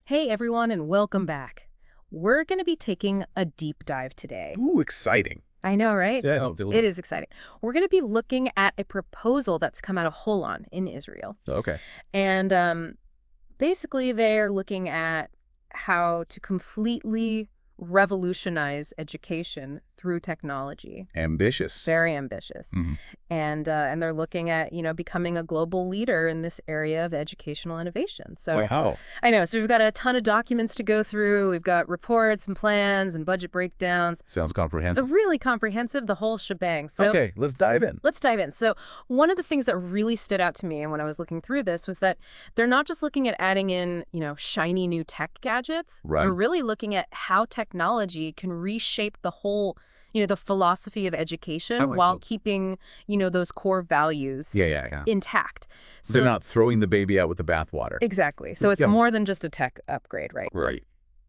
Hey everyone, and welcome back. We're going to be taking a deep dive today. Ooh, exciting. I know, right? Yeah, It is exciting. We're going to be looking at a proposal that's come out of Holon in Israel. Okay. And basically, they're looking at how to completely revolutionize education through technology. Ambitious. Very ambitious. Mhm. And they're looking at, becoming a global leader in this area of educational innovation. So Wow. I know. So we've got a ton of documents to go through. We've got reports and plans and budget breakdowns. Sounds comprehensive. Really comprehensive, the whole shebang. So Okay, let's dive in. let's dive in. So one of the things that really stood out to me when I was looking through this was that they're not just looking at adding in, shiny new tech gadgets. Right. They're really looking at how technology can reshape the whole, the philosophy of education while keeping, those core values intact. So They're not throwing the baby out with the bathwater. exactly. So it's more than just a tech upgrade, right? Right.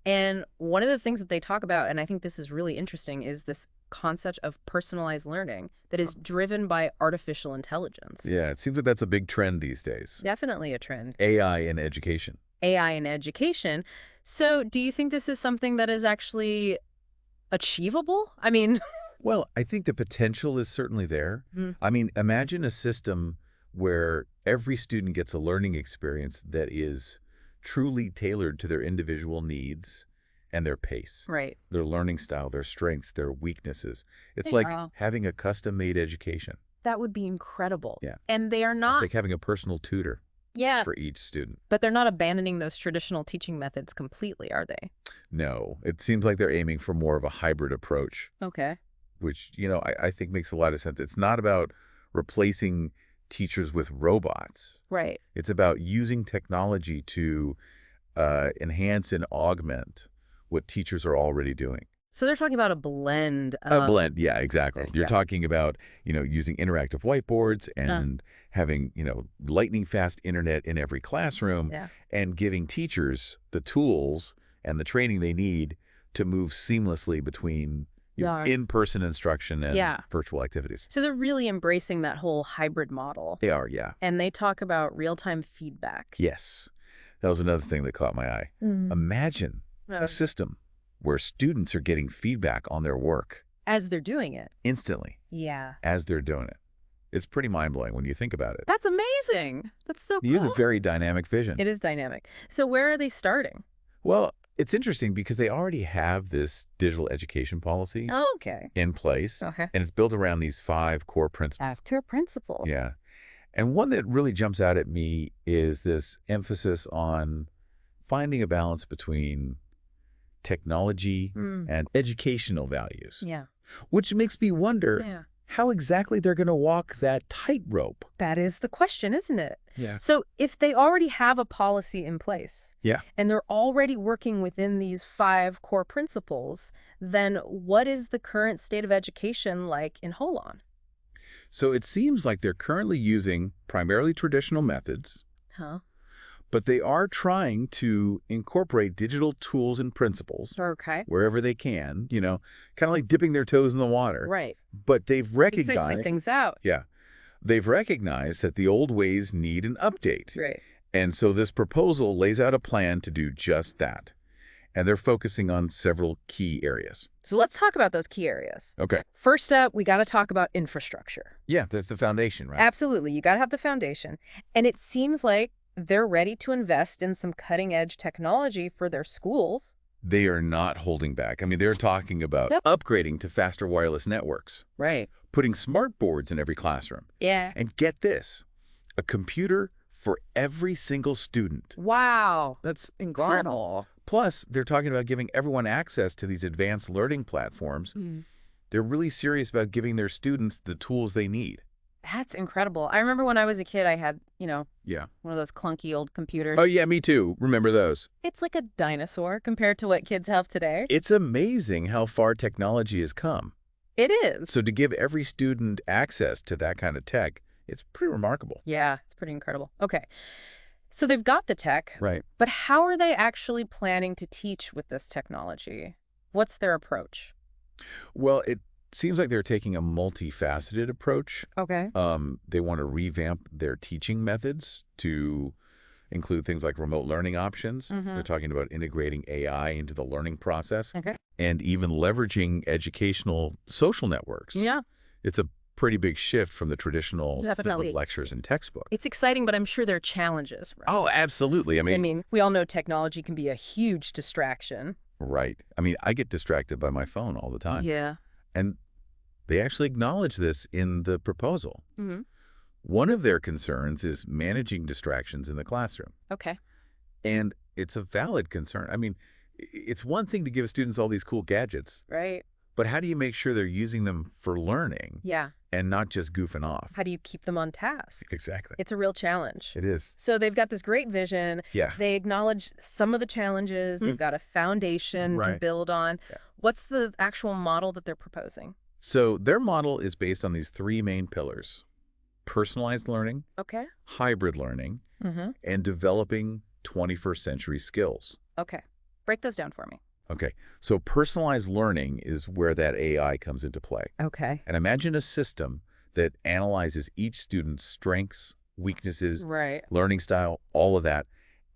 And one of the things that they talk about, and I think this is really interesting, is this concept of personalized learning that is driven by artificial intelligence. Yeah, it seems like that's a big trend these days. Definitely a trend. AI in education. AI in education. So do you think this is something that is actually achievable? I mean... Well, I think the potential is certainly there. Mm. I mean, imagine a system where every student gets a learning experience that is truly tailored to their individual needs and their pace. Right. Their learning style, their strengths, their weaknesses. It's Hey, like girl. having a custom-made education. That would be incredible. Yeah. And they are not... Like having a personal tutor Yeah, for each student. but they're not abandoning those traditional teaching methods completely, are they? No, it seems like they're aiming for more of a hybrid approach, Okay. which, I think makes a lot of sense. It's not about replacing teachers with robots. Right. It's about using technology to enhance and augment what teachers are already doing. So they're talking about a blend. A blend, yeah, exactly. You're Yeah. talking about, using interactive whiteboards and having, lightning-fast internet in every classroom Yeah. and giving teachers the tools and the training they need to move seamlessly between Yeah. in-person instruction and Yeah. virtual activities. So they're really embracing that whole hybrid model. They are, yeah. And they talk about real-time feedback. Yes. That was another thing that caught my eye. Imagine a system where students are getting feedback on their work As they're doing it. instantly Yeah. as they're doing it. It's pretty mind-blowing when you think about it. That's amazing. That's so They use a cool. very dynamic vision. It is dynamic. So where are they starting? Well, it's interesting because they already have this digital education policy Oh, okay. in place, Okay. and it's built around these 5 core principles. After principle. Yeah. And one that really jumps out at me is this emphasis on finding a balance between technology and educational values, Yeah. which makes me wonder Yeah. how exactly they're going to walk that tightrope. That is the question, isn't it? Yeah. So if they already have a policy in place Yeah. and they're already working within these 5 core principles, then what is the current state of education like in Holon? So it seems like they're currently using primarily traditional methods, Huh? but they are trying to incorporate digital tools and principles Okay. wherever they can, kind of like dipping their toes in the water. Right. But they've Exciting recognized, things out. yeah, they've recognized that the old ways need an update. Right. And so this proposal lays out a plan to do just that. And they're focusing on several key areas. So let's talk about those key areas. Okay. First up, we got to talk about infrastructure. Yeah, that's the foundation, right? Absolutely. You got to have the foundation. And it seems like they're ready to invest in some cutting-edge technology for their schools. They are not holding back. I mean, they're talking about upgrading to faster wireless networks, Right. putting smart boards in every classroom. Yeah. And get this, a computer for every single student. Wow. That's incredible. Plus, they're talking about giving everyone access to these advanced learning platforms. They're really serious about giving their students the tools they need. That's incredible. I remember when I was a kid, I had, Yeah. one of those clunky old computers. Oh, yeah, me too. Remember those? It's like a dinosaur compared to what kids have today. It's amazing how far technology has come. It is. So to give every student access to that kind of tech, it's pretty remarkable. Yeah, it's pretty incredible. Okay. So they've got the tech, Right. but how are they actually planning to teach with this technology? What's their approach? Well, it seems like they're taking a multifaceted approach. Okay. They want to revamp their teaching methods to include things like remote learning options. They're talking about integrating AI into the learning process and even leveraging educational social networks. Yeah. It's a pretty big shift from the traditional lectures and textbooks. It's exciting, but I'm sure there are challenges. Right? Oh, absolutely. I mean, we all know technology can be a huge distraction. Right. I mean, I get distracted by my phone all the time. Yeah. And they actually acknowledge this in the proposal. One of their concerns is managing distractions in the classroom. Okay. And it's a valid concern. I mean, it's one thing to give students all these cool gadgets. Right. But how do you make sure they're using them for learning? Yeah. And not just goofing off? How do you keep them on task? Exactly. It's a real challenge. It is. So they've got this great vision. Yeah. They acknowledge some of the challenges. They've got a foundation to build on. Yeah. What's the actual model that they're proposing? So their model is based on these three main pillars: personalized learning, hybrid learning, and developing 21st century skills. Okay. Break those down for me. Okay. So personalized learning is where that AI comes into play. Okay. And imagine a system that analyzes each student's strengths, weaknesses, learning style, all of that,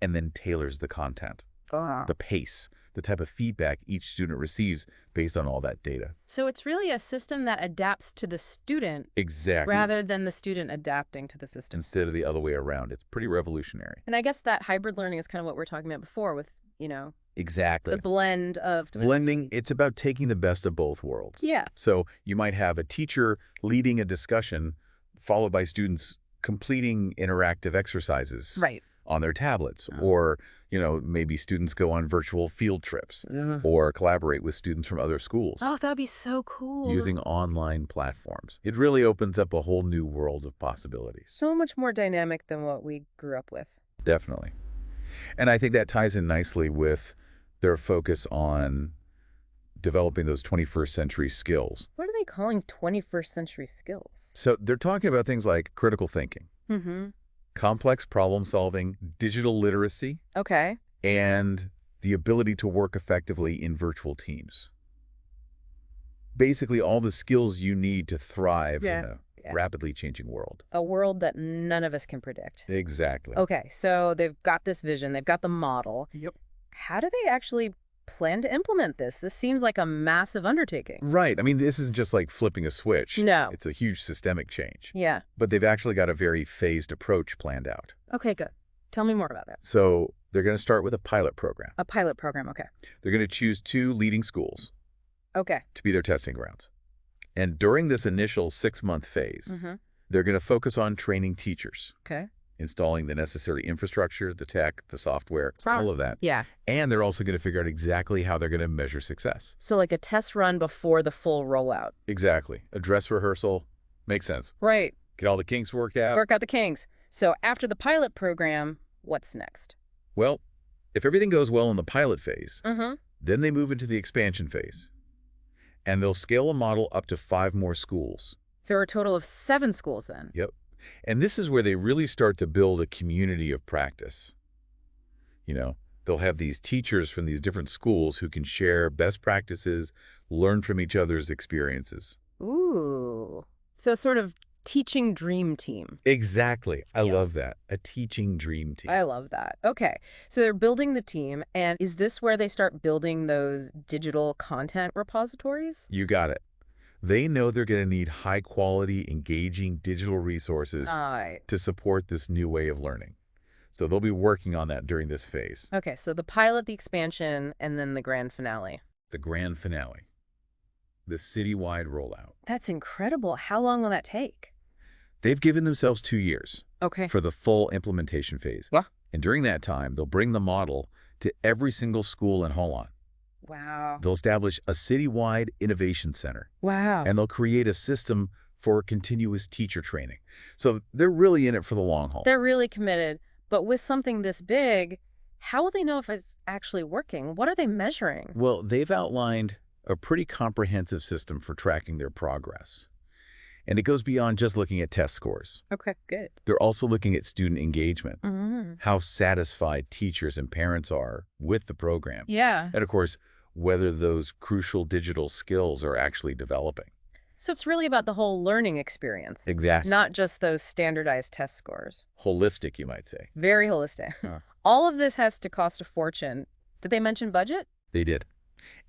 and then tailors the content, the pace, the type of feedback each student receives based on all that data. So it's really a system that adapts to the student. Exactly. Rather than the student adapting to the system. Instead of the other way around. It's pretty revolutionary. And I guess that hybrid learning is kind of what we're talking about before with, Exactly. the blend of... Blending, it's about taking the best of both worlds. Yeah. So you might have a teacher leading a discussion followed by students completing interactive exercises on their tablets. Or, maybe students go on virtual field trips or collaborate with students from other schools. Oh, that would be so cool. Using online platforms. It really opens up a whole new world of possibilities. So much more dynamic than what we grew up with. Definitely. And I think that ties in nicely with their focus on developing those 21st century skills. What are they calling 21st century skills? So they're talking about things like critical thinking, complex problem solving, digital literacy, and the ability to work effectively in virtual teams. Basically, all the skills you need to thrive in a rapidly changing world. A world that none of us can predict. Exactly. Okay, so they've got this vision, they've got the model. Yep. How do they actually plan to implement this? This seems like a massive undertaking. Right. I mean, this isn't just like flipping a switch. No. It's a huge systemic change. Yeah. But they've actually got a very phased approach planned out. Okay, good. Tell me more about that. So they're going to start with a pilot program. A pilot program, okay. They're going to choose 2 leading schools to be their testing grounds. And during this initial 6-month phase, they're going to focus on training teachers. Installing the necessary infrastructure, the tech, the software, all of that. Yeah. And they're also going to figure out exactly how they're going to measure success. So like a test run before the full rollout. Exactly. A dress rehearsal. Makes sense. Right. Get all the kinks worked out. Work out the kinks. So after the pilot program, what's next? Well, if everything goes well in the pilot phase, then they move into the expansion phase. And they'll scale a model up to 5 more schools. So a total of 7 schools then? Yep. And this is where they really start to build a community of practice. They'll have these teachers from these different schools who can share best practices, learn from each other's experiences. Ooh. So it's sort of teaching dream team. Exactly. I love that. A teaching dream team. I love that. Okay. So they're building the team. And is this where they start building those digital content repositories? You got it. They know they're going to need high-quality, engaging digital resources to support this new way of learning. So they'll be working on that during this phase. Okay, so the pilot, the expansion, and then the grand finale. The grand finale. The citywide rollout. That's incredible. How long will that take? They've given themselves 2 years for the full implementation phase. What? And during that time, they'll bring the model to every single school in Xholon. Wow. They'll establish a citywide innovation center. Wow. And they'll create a system for continuous teacher training. So they're really in it for the long haul. They're really committed. But with something this big, how will they know if it's actually working? What are they measuring? Well, they've outlined a pretty comprehensive system for tracking their progress. And it goes beyond just looking at test scores. Okay, good. They're also looking at student engagement, how satisfied teachers and parents are with the program. Yeah. And of course, whether those crucial digital skills are actually developing. So it's really about the whole learning experience. Exactly. Not just those standardized test scores. Holistic, you might say. Very holistic. All of this has to cost a fortune. Did they mention budget? They did.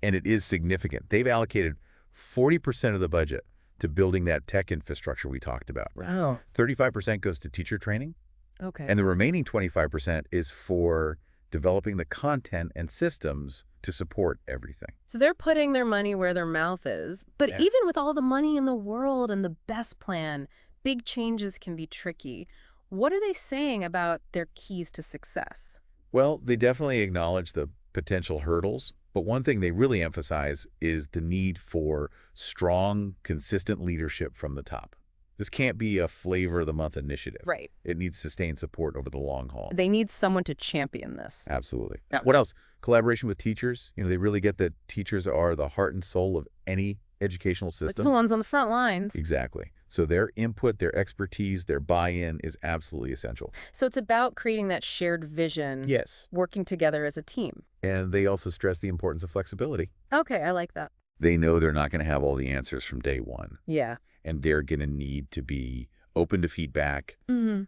And it is significant. They've allocated 40% of the budget to building that tech infrastructure we talked about. Wow. 35% goes to teacher training. Okay. And the remaining 25% is for developing the content and systems to support everything. So they're putting their money where their mouth is. But even with all the money in the world and the best plan, big changes can be tricky. What are they saying about their keys to success? Well, they definitely acknowledge the potential hurdles, but one thing they really emphasize is the need for strong, consistent leadership from the top. This can't be a flavor of the month initiative. Right. It needs sustained support over the long haul. They need someone to champion this. Absolutely. What else? Collaboration with teachers. They really get that teachers are the heart and soul of any educational system. It's the ones on the front lines. Exactly. So their input, their expertise, their buy-in is absolutely essential. So it's about creating that shared vision. Yes. Working together as a team. And they also stress the importance of flexibility. Okay, I like that. They know they're not going to have all the answers from day one. Yeah. And they're going to need to be open to feedback,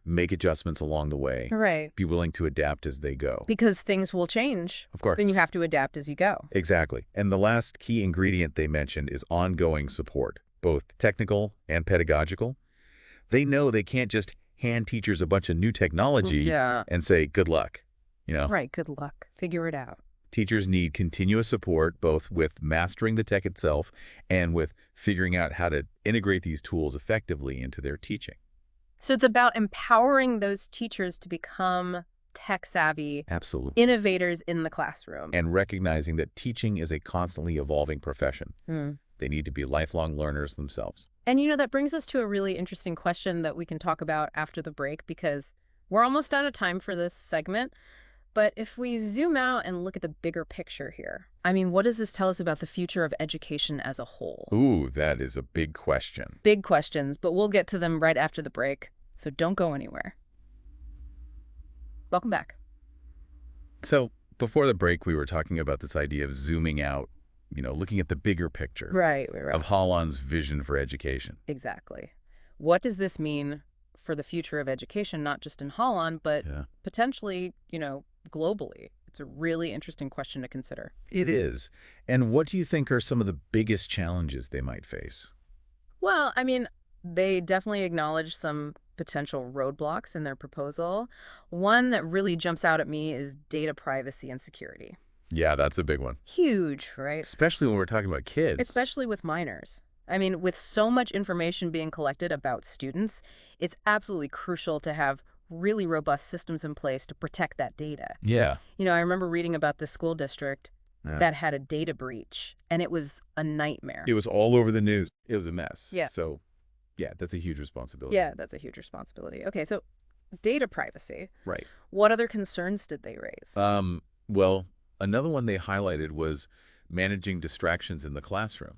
make adjustments along the way, right? Be willing to adapt as they go. Because things will change. Of course. And you have to adapt as you go. Exactly. And the last key ingredient they mentioned is ongoing support, both technical and pedagogical. They know they can't just hand teachers a bunch of new technology and say, good luck, Right, good luck. Figure it out. Teachers need continuous support, both with mastering the tech itself and with figuring out how to integrate these tools effectively into their teaching. So it's about empowering those teachers to become tech-savvy innovators in the classroom. And recognizing that teaching is a constantly evolving profession. They need to be lifelong learners themselves. And that brings us to a really interesting question that we can talk about after the break, because we're almost out of time for this segment. But if we zoom out and look at the bigger picture here, what does this tell us about the future of education as a whole? Ooh, that is a big question. Big questions, but we'll get to them right after the break, so don't go anywhere. Welcome back. So before the break, we were talking about this idea of zooming out, looking at the bigger picture right. of Holland's vision for education. Exactly. What does this mean for the future of education, not just in Holland, but potentially, globally? It's a really interesting question to consider. It is. And what do you think are some of the biggest challenges they might face? Well, they definitely acknowledge some potential roadblocks in their proposal. One that really jumps out at me is data privacy and security. Yeah, that's a big one. Huge, right? Especially when we're talking about kids. Especially with minors. With so much information being collected about students, it's absolutely crucial to have really robust systems in place to protect that data. Yeah. I remember reading about this school district that had a data breach, and it was a nightmare. It was all over the news. It was a mess. Yeah. So, that's a huge responsibility. Yeah, that's a huge responsibility. Okay, so data privacy. Right. What other concerns did they raise? Well, another one they highlighted was managing distractions in the classroom.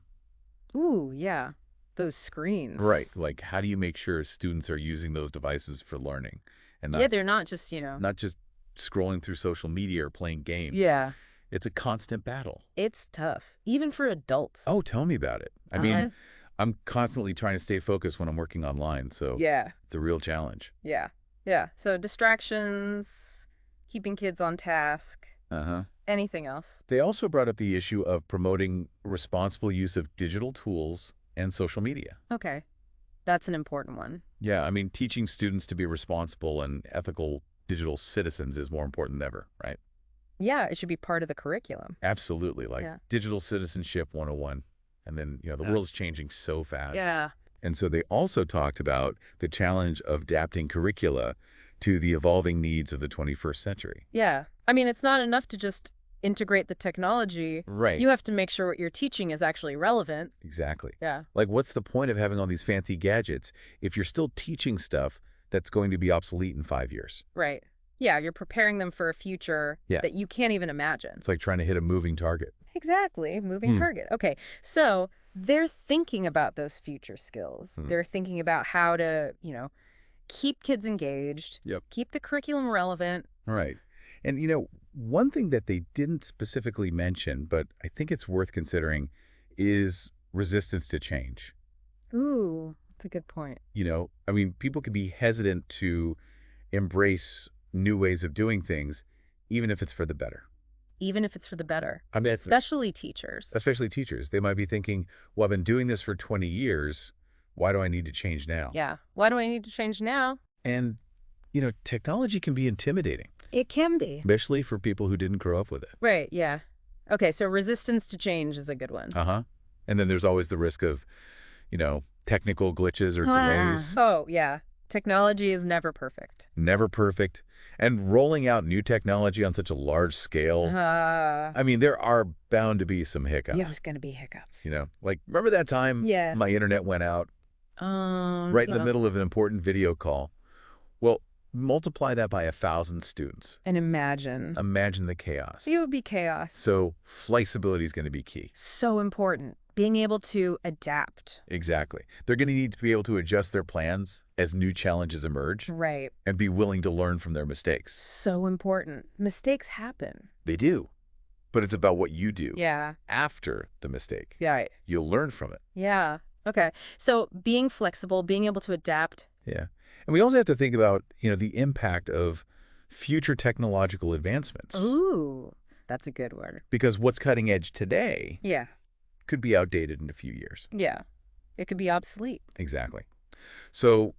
Ooh, yeah. Those screens. Right. Like, how do you make sure students are using those devices for learning? And not, they're not just, not just scrolling through social media or playing games. Yeah. It's a constant battle. It's tough, even for adults. Oh, tell me about it. I'm constantly trying to stay focused when I'm working online, so it's a real challenge. Yeah. Yeah. So distractions, keeping kids on task. Anything else? They also brought up the issue of promoting responsible use of digital tools and social media. Okay. That's an important one. Yeah, teaching students to be responsible and ethical digital citizens is more important than ever, right? Yeah, it should be part of the curriculum. Absolutely, digital citizenship 101. And then, the world is changing so fast. Yeah. And so they also talked about the challenge of adapting curricula to the evolving needs of the 21st century. Yeah. It's not enough to just integrate the technology. Right. You have to make sure what you're teaching is actually relevant. Exactly. Yeah. Like, what's the point of having all these fancy gadgets if you're still teaching stuff that's going to be obsolete in 5 years? Right. Yeah, you're preparing them for a future that you can't even imagine. It's like trying to hit a moving target. Exactly. Moving target. Okay. So they're thinking about those future skills. They're thinking about how to, keep kids engaged, keep the curriculum relevant. Right. And, one thing that they didn't specifically mention, but I think it's worth considering, is resistance to change. Ooh, that's a good point. I mean, people can be hesitant to embrace new ways of doing things, even if it's for the better. Even if it's for the better. I mean, especially teachers. Especially teachers. They might be thinking, well, I've been doing this for 20 years. Why do I need to change now? Yeah. Why do I need to change now? And, technology can be intimidating. It can be. Especially for people who didn't grow up with it. Right, yeah. Okay, so resistance to change is a good one. Uh-huh. And then there's always the risk of, technical glitches or delays. Oh, yeah. Technology is never perfect. Never perfect. And rolling out new technology on such a large scale, I mean, there are bound to be some hiccups. Yeah, there's going to be hiccups. Like, remember that time my internet went out? Right in the middle of an important video call. Well, multiply that by 1,000 students. And imagine. Imagine the chaos. It would be chaos. So flexibility is going to be key. So important. Being able to adapt. Exactly. They're going to need to be able to adjust their plans as new challenges emerge. Right. And be willing to learn from their mistakes. So important. Mistakes happen. They do. But it's about what you do. Yeah. After the mistake. Yeah. Right. You'll learn from it. Yeah. Okay. So being flexible, being able to adapt. Yeah. And we also have to think about, the impact of future technological advancements. Ooh, that's a good word. Because what's cutting edge today could be outdated in a few years. Yeah. It could be obsolete. Exactly. So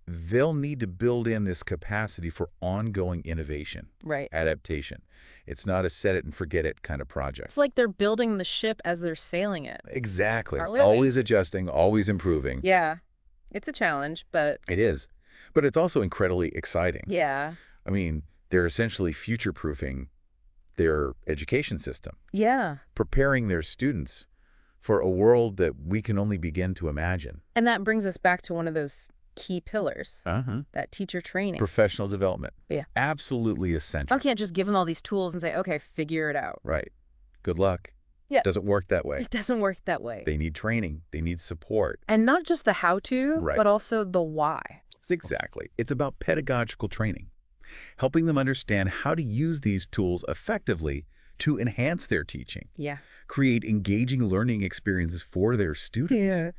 they'll need to build in this capacity for ongoing innovation. Right. Adaptation. It's not a set it and forget it kind of project. It's like they're building the ship as they're sailing it. Exactly. Always adjusting, always improving. Yeah. It's a challenge, but... It is. But it's also incredibly exciting. Yeah. I mean, they're essentially future-proofing their education system. Yeah. Preparing their students for a world that we can only begin to imagine. And that brings us back to one of those key pillars, that teacher training. Professional development. Yeah. Absolutely essential. I can't just give them all these tools and say, okay, figure it out. Right. Good luck. Yeah. Doesn't work that way. It doesn't work that way. They need training. They need support. And not just the how-to, but also the why. Exactly. It's about pedagogical training, helping them understand how to use these tools effectively to enhance their teaching. Yeah. Create engaging learning experiences for their students. Yeah.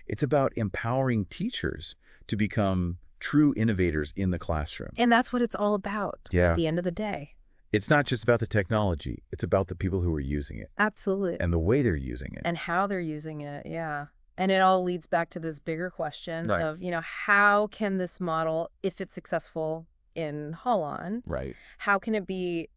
It's about empowering teachers to become true innovators in the classroom. And that's what it's all about at the end of the day. It's not just about the technology. It's about the people who are using it. Absolutely. And the way they're using it. And how they're using it, yeah. And it all leads back to this bigger question of, how can this model, if it's successful in Holon, how can it be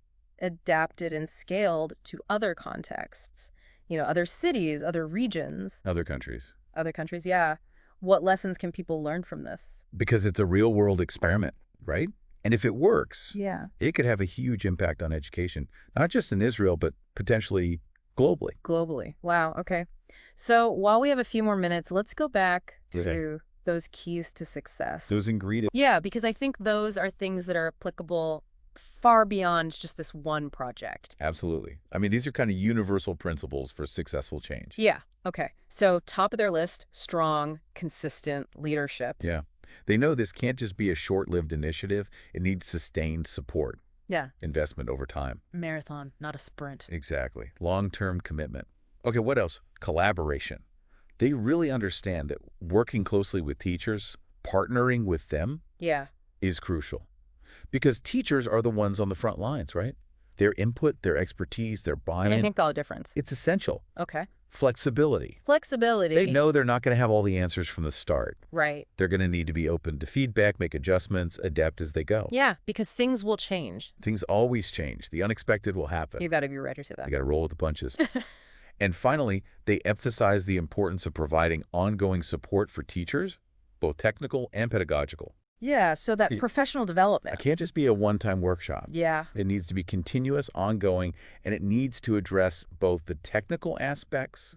adapted and scaled to other contexts? Other cities, other regions. Other countries. Other countries, yeah. What lessons can people learn from this? Because it's a real-world experiment, right? And if it works, it could have a huge impact on education, not just in Israel, but potentially globally. Globally. Wow, okay. So while we have a few more minutes, let's go back to those keys to success. Those ingredients. Yeah, because I think those are things that are applicable far beyond just this one project. Absolutely. I mean, these are kind of universal principles for successful change. Yeah, okay. So top of their list, strong, consistent leadership. Yeah. They know this can't just be a short-lived initiative. It needs sustained support. Yeah. Investment over time. Marathon, not a sprint. Exactly. Long-term commitment. Okay, what else? Collaboration. They really understand that working closely with teachers, partnering with them is crucial. Because teachers are the ones on the front lines, right? Their input, their expertise, their buy-in. And it makes all the difference. It's essential. Okay. Flexibility. Flexibility. They know they're not going to have all the answers from the start. Right. They're going to need to be open to feedback, make adjustments, adapt as they go. Yeah, because things will change. Things always change. The unexpected will happen. You got to be ready for that. You got to roll with the punches. And finally, they emphasize the importance of providing ongoing support for teachers, both technical and pedagogical. Yeah, so that professional development. It can't just be a one-time workshop. Yeah. It needs to be continuous, ongoing, and it needs to address both the technical aspects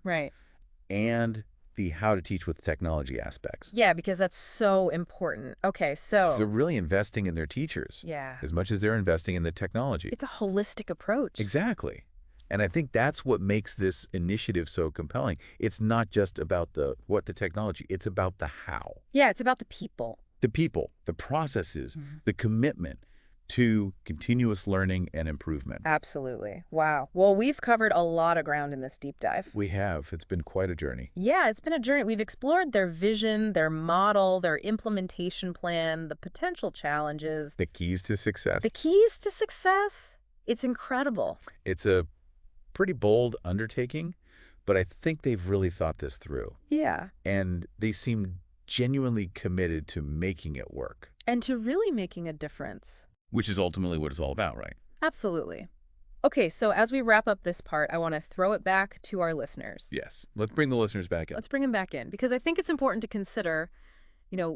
and the how to teach with technology aspects. Yeah, because that's so important. Okay, so they're really investing in their teachers as much as they're investing in the technology. It's a holistic approach. Exactly. And I think that's what makes this initiative so compelling. It's not just about the technology, it's about the how. Yeah, it's about the people. The people, the processes, the commitment to continuous learning and improvement. Absolutely. Wow. Well, we've covered a lot of ground in this deep dive. We have. It's been quite a journey. Yeah, it's been a journey. We've explored their vision, their model, their implementation plan, the potential challenges. The keys to success. The keys to success? It's incredible. It's a pretty bold undertaking, but I think they've really thought this through. Yeah. And they seem genuinely committed to making it work. And to really making a difference. Which is ultimately what it's all about, right? Absolutely. Okay, so as we wrap up this part, I want to throw it back to our listeners. Yes. Let's bring the listeners back in. Let's bring them back in, because I think it's important to consider,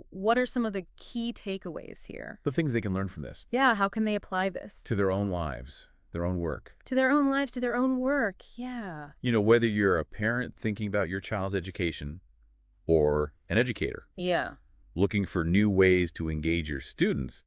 what are some of the key takeaways here? The things they can learn from this. Yeah, how can they apply this? To their own lives, their own work. To their own lives, to their own work, yeah. Whether you're a parent thinking about your child's education or an educator. Yeah. Looking for new ways to engage your students,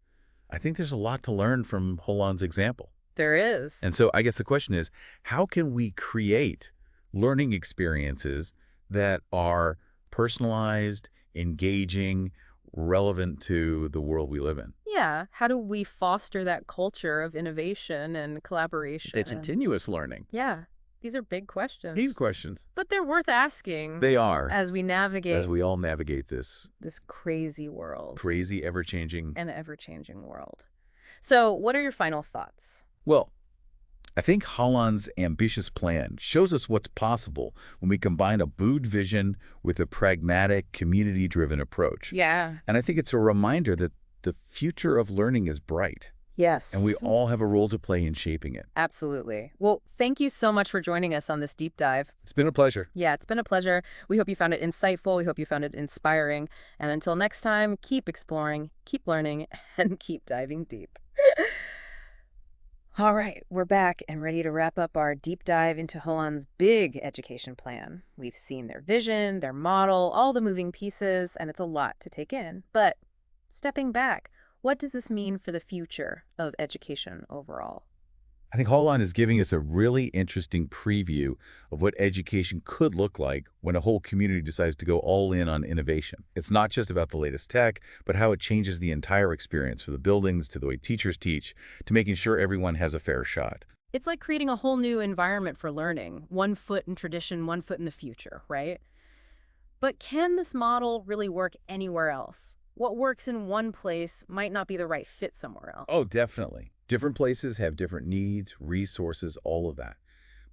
I think there's a lot to learn from Xolon's example. There is. And so I guess the question is, how can we create learning experiences that are personalized, engaging, relevant to the world we live in? Yeah. How do we foster that culture of innovation and collaboration? It's continuous learning. Yeah. These are big questions. These questions. But they're worth asking. They are. As we navigate. As we all navigate this crazy world. Crazy, ever-changing. And ever-changing world. So what are your final thoughts? Well, I think Xolon's ambitious plan shows us what's possible when we combine a bold vision with a pragmatic, community-driven approach. Yeah. And I think it's a reminder that the future of learning is bright. Yes. And we all have a role to play in shaping it. Absolutely. Well, thank you so much for joining us on this deep dive. It's been a pleasure. Yeah, it's been a pleasure. We hope you found it insightful. We hope you found it inspiring. And until next time, keep exploring, keep learning, and keep diving deep. All right, we're back and ready to wrap up our deep dive into Xolon's big education plan. We've seen their vision, their model, all the moving pieces, and it's a lot to take in. But stepping back, what does this mean for the future of education overall? I think Xolon is giving us a really interesting preview of what education could look like when a whole community decides to go all in on innovation. It's not just about the latest tech, but how it changes the entire experience, from the buildings to the way teachers teach, to making sure everyone has a fair shot. It's like creating a whole new environment for learning, 1 foot in tradition, 1 foot in the future, right? But can this model really work anywhere else? What works in one place might not be the right fit somewhere else. Oh, definitely. Different places have different needs, resources, all of that.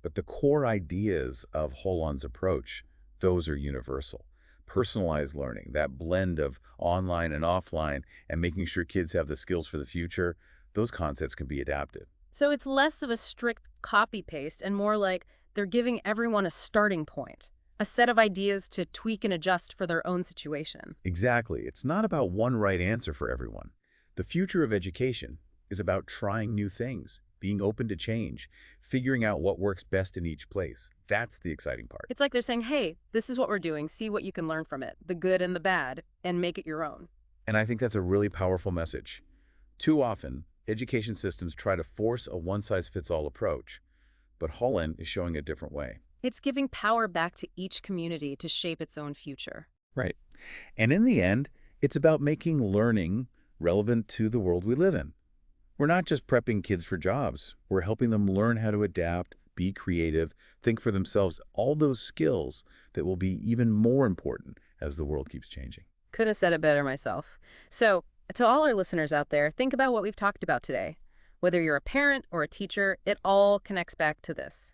But the core ideas of Xolon's approach, those are universal. Personalized learning, that blend of online and offline, and making sure kids have the skills for the future, those concepts can be adapted. So it's less of a strict copy-paste and more like they're giving everyone a starting point. A set of ideas to tweak and adjust for their own situation. Exactly. It's not about one right answer for everyone. The future of education is about trying new things, being open to change, figuring out what works best in each place. That's the exciting part. It's like they're saying, hey, this is what we're doing. See what you can learn from it, the good and the bad, and make it your own. And I think that's a really powerful message. Too often, education systems try to force a one-size-fits-all approach, but Xolon is showing a different way. It's giving power back to each community to shape its own future. Right. And in the end, it's about making learning relevant to the world we live in. We're not just prepping kids for jobs. We're helping them learn how to adapt, be creative, think for themselves, all those skills that will be even more important as the world keeps changing. Could have said it better myself. So, to all our listeners out there, think about what we've talked about today. Whether you're a parent or a teacher, it all connects back to this.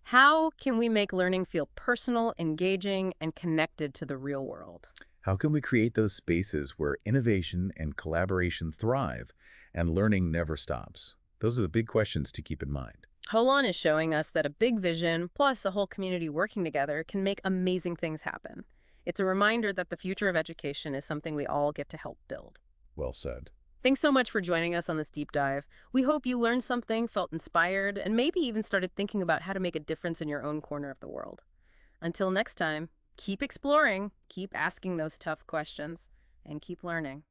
How can we make learning feel personal, engaging, and connected to the real world? How can we create those spaces where innovation and collaboration thrive and learning never stops? Those are the big questions to keep in mind. Xolon is showing us that a big vision plus a whole community working together can make amazing things happen. It's a reminder that the future of education is something we all get to help build. Well said. Thanks so much for joining us on this deep dive. We hope you learned something, felt inspired, and maybe even started thinking about how to make a difference in your own corner of the world. Until next time, keep exploring, keep asking those tough questions, and keep learning.